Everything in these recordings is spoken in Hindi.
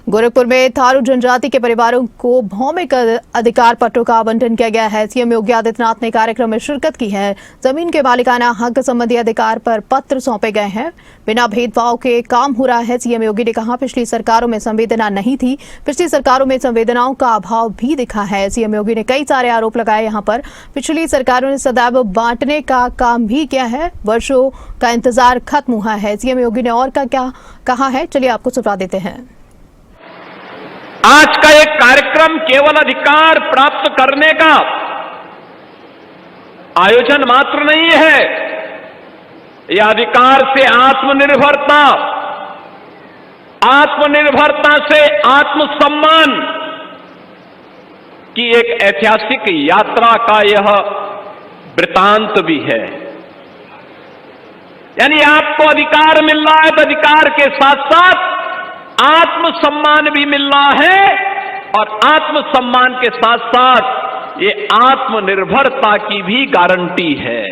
गोरखपुर में थारू जनजाति के परिवारों को भौमिक अधिकार पट्टों का आवंटन किया गया है। सीएम योगी आदित्यनाथ ने कार्यक्रम में शिरकत की है। जमीन के मालिकाना हक संबंधी अधिकार पर पत्र सौंपे गए हैं। बिना भेदभाव के काम हो रहा है। सीएम योगी ने कहा, पिछली सरकारों में संवेदना नहीं थी, पिछली सरकारों में संवेदनाओं का अभाव भी दिखा है। सीएम योगी ने कई सारे आरोप लगाए। यहाँ पर पिछली सरकारों ने सदैव बांटने का काम भी किया है। वर्षों का इंतजार खत्म हुआ है। सीएम योगी ने और क्या कहा है, चलिए आपको सुना देते हैं। आज का एक कार्यक्रम केवल अधिकार प्राप्त करने का आयोजन मात्र नहीं है। यह अधिकार से आत्मनिर्भरता से आत्मसम्मान की एक ऐतिहासिक यात्रा का यह वृतांत भी है। यानी आपको अधिकार मिल रहा है तो अधिकार के साथ साथ आत्मसम्मान भी मिल रहा है और आत्मसम्मान के साथ साथ ये आत्मनिर्भरता की भी गारंटी है।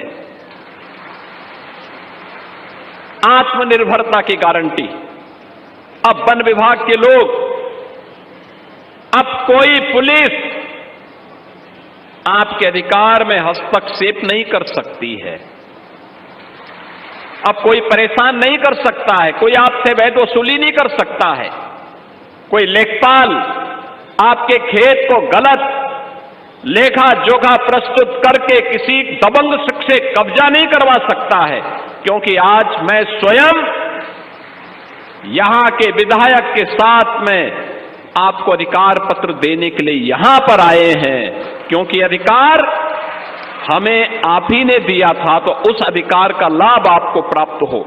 आत्मनिर्भरता की गारंटी। अब वन विभाग के लोग, अब कोई पुलिस आपके अधिकार में हस्तक्षेप नहीं कर सकती है। अब कोई परेशान नहीं कर सकता है, कोई आपसे वैध वसूली नहीं कर सकता है, कोई लेखपाल आपके खेत को गलत लेखा जोखा प्रस्तुत करके किसी दबंग से कब्जा नहीं करवा सकता है। क्योंकि आज मैं स्वयं यहां के विधायक के साथ में आपको अधिकार पत्र देने के लिए यहां पर आए हैं, क्योंकि अधिकार हमें आप ही ने दिया था, तो उस अधिकार का लाभ आपको प्राप्त हो।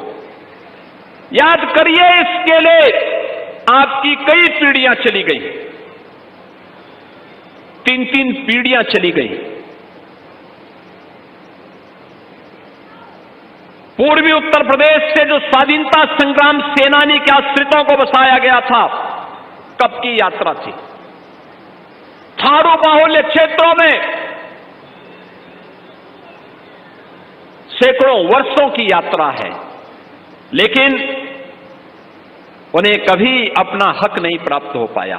याद करिए, इसके लिए आपकी कई पीढ़ियां चली गई, 3-3 पीढ़ियां चली गई। पूर्वी उत्तर प्रदेश से जो स्वाधीनता संग्राम सेनानी के आश्रितों को बसाया गया था, कब की यात्रा थी? थारू बाहुल्य क्षेत्रों में सैकड़ों वर्षों की यात्रा है, लेकिन उन्हें कभी अपना हक नहीं प्राप्त हो पाया।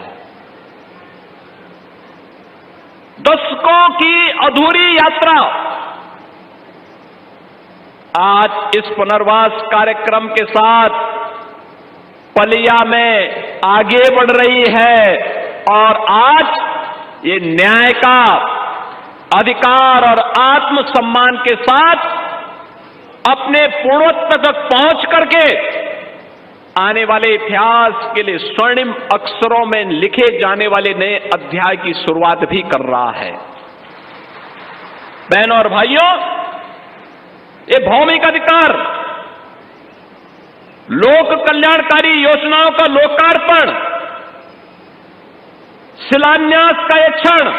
दशकों की अधूरी यात्रा आज इस पुनर्वास कार्यक्रम के साथ पलिया में आगे बढ़ रही है और आज ये न्याय का अधिकार और आत्मसम्मान के साथ अपने पूर्णत्व तक पहुंच करके आने वाले इतिहास के लिए स्वर्णिम अक्षरों में लिखे जाने वाले नए अध्याय की शुरुआत भी कर रहा है। बहनों और भाइयों, ये भौमिक अधिकार, लोक कल्याणकारी योजनाओं का लोकार्पण, शिलान्यास का यह क्षण,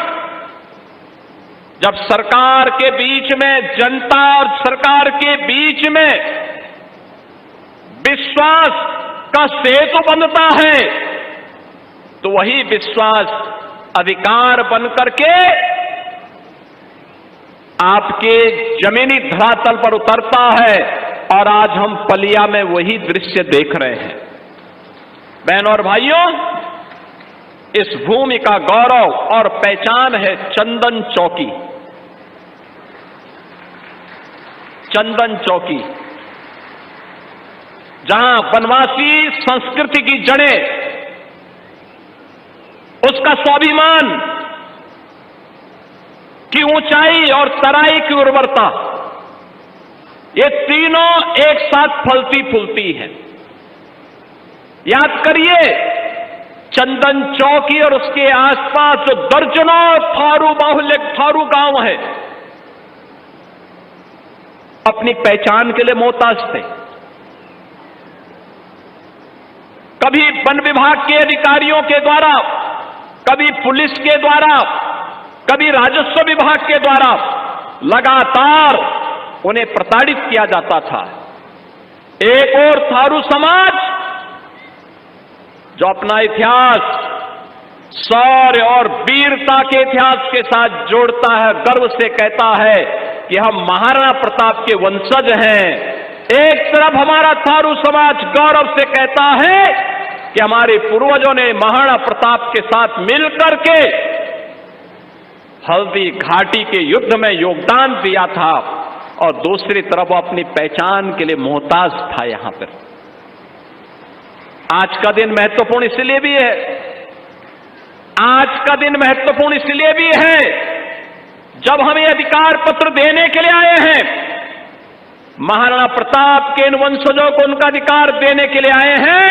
जब सरकार के बीच में, जनता और सरकार के बीच में विश्वास का सेतु बनता है, तो वही विश्वास अधिकार बनकर के आपके जमीनी धरातल पर उतरता है और आज हम पलिया में वही दृश्य देख रहे हैं। बहनों और भाइयों, इस भूमि का गौरव और पहचान है चंदन चौकी। चंदन चौकी, जहां वनवासी संस्कृति की जड़ें, उसका स्वाभिमान की ऊंचाई और तराई की उर्वरता, ये तीनों एक साथ फलती फूलती हैं। याद करिए, चंदन चौकी और उसके आसपास जो दर्जनों थारू बाहुल्य थारू गांव है, अपनी पहचान के लिए मोहताज थे। कभी वन विभाग के अधिकारियों के द्वारा, कभी पुलिस के द्वारा, कभी राजस्व विभाग के द्वारा लगातार उन्हें प्रताड़ित किया जाता था। एक और थारू समाज जो अपना इतिहास शौर्य और वीरता के इतिहास के साथ जोड़ता है, गर्व से कहता है कि हम महाराणा प्रताप के वंशज हैं। एक तरफ हमारा थारू समाज गौरव से कहता है कि हमारे पूर्वजों ने महाराणा प्रताप के साथ मिलकर के हल्दी घाटी के युद्ध में योगदान दिया था और दूसरी तरफ वो अपनी पहचान के लिए मोहताज था। यहां पर आज का दिन महत्वपूर्ण इसलिए भी है, आज का दिन महत्वपूर्ण इसलिए भी है जब हमें अधिकार पत्र देने के लिए आए हैं, महाराणा प्रताप के इन वंशजों को उनका अधिकार देने के लिए आए हैं,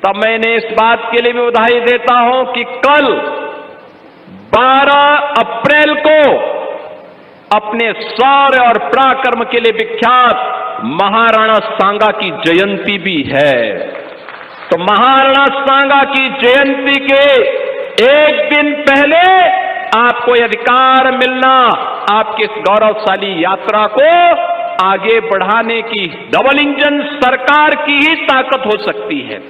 तब मैंने इस बात के लिए भी बधाई देता हूं कि कल 12 अप्रैल को अपने शौर्य और पराक्रम के लिए विख्यात महाराणा सांगा की जयंती भी है। तो महाराणा सांगा की जयंती के एक दिन पहले आपको यह अधिकार मिलना आपकी इस गौरवशाली यात्रा को आगे बढ़ाने की डबल इंजन सरकार की ही ताकत हो सकती है।